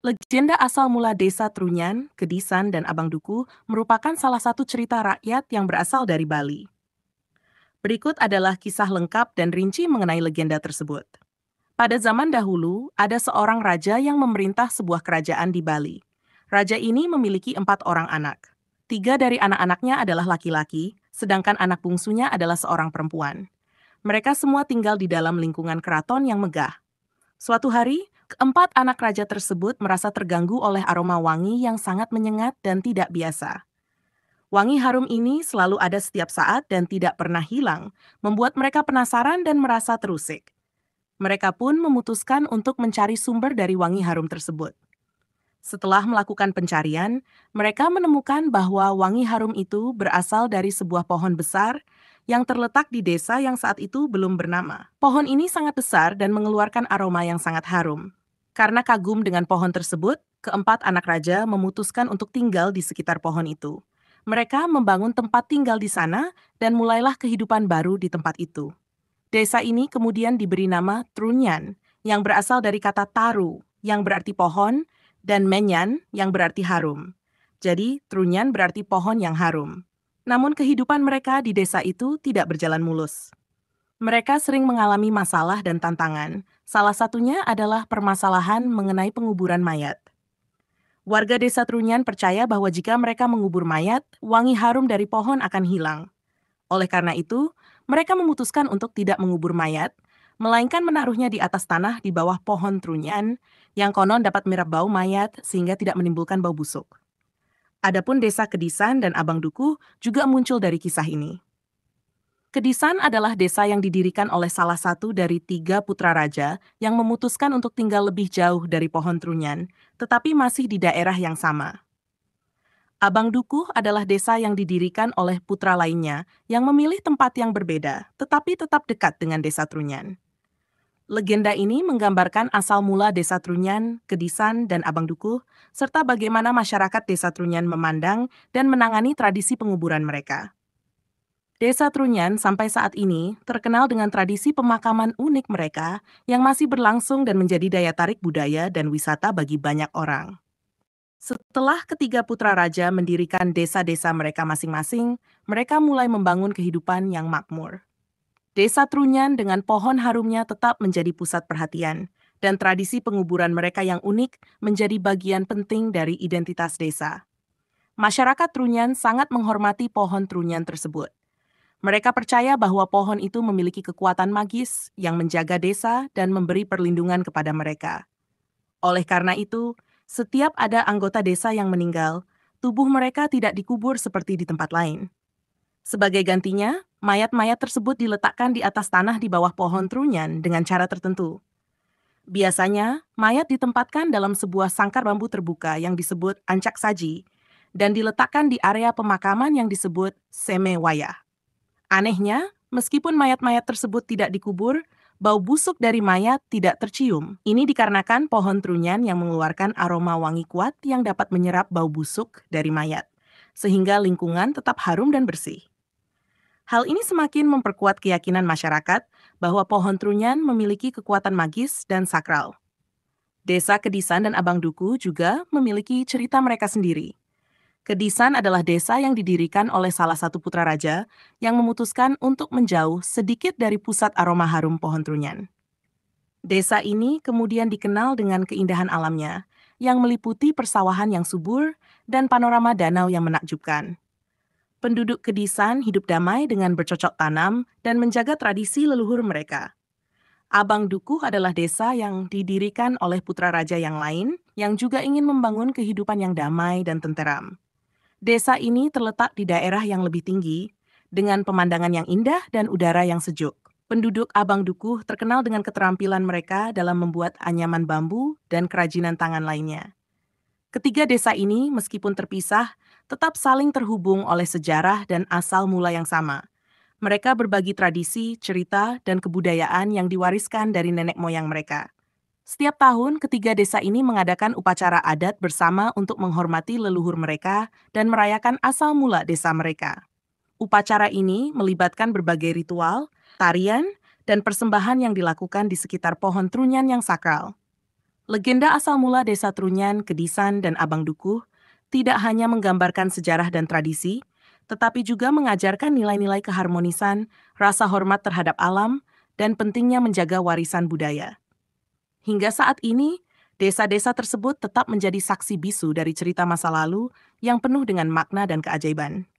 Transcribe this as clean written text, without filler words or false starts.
Legenda asal mula Desa Trunyan, Kedisan, dan Abang Duku merupakan salah satu cerita rakyat yang berasal dari Bali. Berikut adalah kisah lengkap dan rinci mengenai legenda tersebut. Pada zaman dahulu, ada seorang raja yang memerintah sebuah kerajaan di Bali. Raja ini memiliki 4 orang anak. 3 dari anak-anaknya adalah laki-laki, sedangkan anak bungsunya adalah seorang perempuan. Mereka semua tinggal di dalam lingkungan keraton yang megah. Suatu hari, keempat anak raja tersebut merasa terganggu oleh aroma wangi yang sangat menyengat dan tidak biasa. Wangi harum ini selalu ada setiap saat dan tidak pernah hilang, membuat mereka penasaran dan merasa terusik. Mereka pun memutuskan untuk mencari sumber dari wangi harum tersebut. Setelah melakukan pencarian, mereka menemukan bahwa wangi harum itu berasal dari sebuah pohon besar yang terletak di desa yang saat itu belum bernama. Pohon ini sangat besar dan mengeluarkan aroma yang sangat harum. Karena kagum dengan pohon tersebut, keempat anak raja memutuskan untuk tinggal di sekitar pohon itu. Mereka membangun tempat tinggal di sana dan mulailah kehidupan baru di tempat itu. Desa ini kemudian diberi nama Trunyan, yang berasal dari kata taru, yang berarti pohon, dan menyan, yang berarti harum. Jadi, Trunyan berarti pohon yang harum. Namun kehidupan mereka di desa itu tidak berjalan mulus. Mereka sering mengalami masalah dan tantangan. Salah satunya adalah permasalahan mengenai penguburan mayat. Warga desa Trunyan percaya bahwa jika mereka mengubur mayat, wangi harum dari pohon akan hilang. Oleh karena itu, mereka memutuskan untuk tidak mengubur mayat, melainkan menaruhnya di atas tanah di bawah pohon trunyan, yang konon dapat menyerap bau mayat sehingga tidak menimbulkan bau busuk. Adapun desa Kedisan dan Abang Duku juga muncul dari kisah ini. Kedisan adalah desa yang didirikan oleh salah satu dari 3 putra raja yang memutuskan untuk tinggal lebih jauh dari pohon trunyan, tetapi masih di daerah yang sama. Abang Dukuh adalah desa yang didirikan oleh putra lainnya yang memilih tempat yang berbeda, tetapi tetap dekat dengan desa Trunyan. Legenda ini menggambarkan asal mula desa Trunyan, Kedisan, dan Abang Dukuh, serta bagaimana masyarakat desa Trunyan memandang dan menangani tradisi penguburan mereka. Desa Trunyan sampai saat ini terkenal dengan tradisi pemakaman unik mereka yang masih berlangsung dan menjadi daya tarik budaya dan wisata bagi banyak orang. Setelah ketiga putra raja mendirikan desa-desa mereka masing-masing, mereka mulai membangun kehidupan yang makmur. Desa Trunyan dengan pohon harumnya tetap menjadi pusat perhatian, dan tradisi penguburan mereka yang unik menjadi bagian penting dari identitas desa. Masyarakat Trunyan sangat menghormati pohon Trunyan tersebut. Mereka percaya bahwa pohon itu memiliki kekuatan magis yang menjaga desa dan memberi perlindungan kepada mereka. Oleh karena itu, setiap ada anggota desa yang meninggal, tubuh mereka tidak dikubur seperti di tempat lain. Sebagai gantinya, mayat-mayat tersebut diletakkan di atas tanah di bawah pohon trunyan dengan cara tertentu. Biasanya, mayat ditempatkan dalam sebuah sangkar bambu terbuka yang disebut ancak saji dan diletakkan di area pemakaman yang disebut semewayah. Anehnya, meskipun mayat-mayat tersebut tidak dikubur, bau busuk dari mayat tidak tercium. Ini dikarenakan pohon trunyan yang mengeluarkan aroma wangi kuat yang dapat menyerap bau busuk dari mayat, sehingga lingkungan tetap harum dan bersih. Hal ini semakin memperkuat keyakinan masyarakat bahwa pohon trunyan memiliki kekuatan magis dan sakral. Desa Kedisan dan Abang Duku juga memiliki cerita mereka sendiri. Kedisan adalah desa yang didirikan oleh salah satu putra raja yang memutuskan untuk menjauh sedikit dari pusat aroma harum pohon trunyan. Desa ini kemudian dikenal dengan keindahan alamnya, yang meliputi persawahan yang subur dan panorama danau yang menakjubkan. Penduduk Kedisan hidup damai dengan bercocok tanam dan menjaga tradisi leluhur mereka. Abang Dukuh adalah desa yang didirikan oleh putra raja yang lain yang juga ingin membangun kehidupan yang damai dan tenteram. Desa ini terletak di daerah yang lebih tinggi, dengan pemandangan yang indah dan udara yang sejuk. Penduduk Abang Dukuh terkenal dengan keterampilan mereka dalam membuat anyaman bambu dan kerajinan tangan lainnya. Ketiga desa ini, meskipun terpisah, tetap saling terhubung oleh sejarah dan asal mula yang sama. Mereka berbagi tradisi, cerita, dan kebudayaan yang diwariskan dari nenek moyang mereka. Setiap tahun, ketiga desa ini mengadakan upacara adat bersama untuk menghormati leluhur mereka dan merayakan asal mula desa mereka. Upacara ini melibatkan berbagai ritual, tarian, dan persembahan yang dilakukan di sekitar pohon trunyan yang sakral. Legenda asal mula Desa Trunyan, Kedisan, dan Abang Dukuh tidak hanya menggambarkan sejarah dan tradisi, tetapi juga mengajarkan nilai-nilai keharmonisan, rasa hormat terhadap alam, dan pentingnya menjaga warisan budaya. Hingga saat ini, desa-desa tersebut tetap menjadi saksi bisu dari cerita masa lalu yang penuh dengan makna dan keajaiban.